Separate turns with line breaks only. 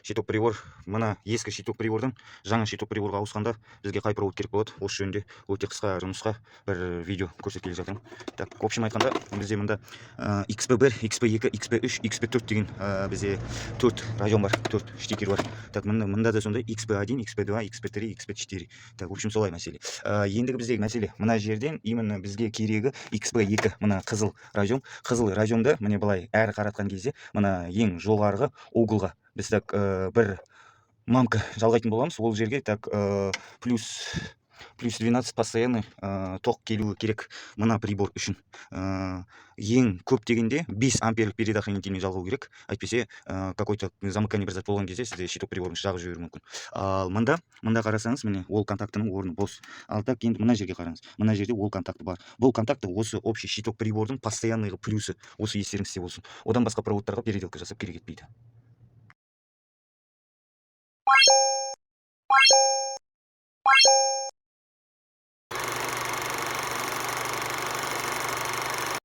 щиток прибор, мына ескі щиток прибордан жаңа щиток приборға ауысқанда бізге қай провод керек болады? Осы жөнінде өте қысқа жұмысқа бір видео көрсеткелі жатырмын. Так, в общем айтқанда, бізде мында XP1, XP2, XP3, XP4 деген бізде 4 район бар, 4 штекер бар. Так, мында да сондай XP1, XP2, XP3, XP4. Так, в общем солай мәселе. Ендігі біздегі мәселе, мына жерден именно бізге керегі XP2, мына қызыл район. Қызыл районда міне былай әрі қаратқан кезде, мына ең жоғарғы углға біз так бір мамка жалғайтын боламыз. Ол жерге так плюс 12 постоянный ток келуі керек мына прибор үшін. Ең көп дегенде 5 амперлік передохранительный жалғау керек. Әйтпесе какой-то замыкание бір зат болған кезде сізде щиток приборын жағып жіберуі мүмкін. Ал мында қарасаңыз, міне ол контактының орны бос. Ал так енді мына жерге қараңыз. Мына жерде ол контакты бар. Бұл контакты осы общий щиток прибордың постоянный плюсы. Осы естеріңізде болсын. Одан басқа проводтарға переделка жасап керек етпейді.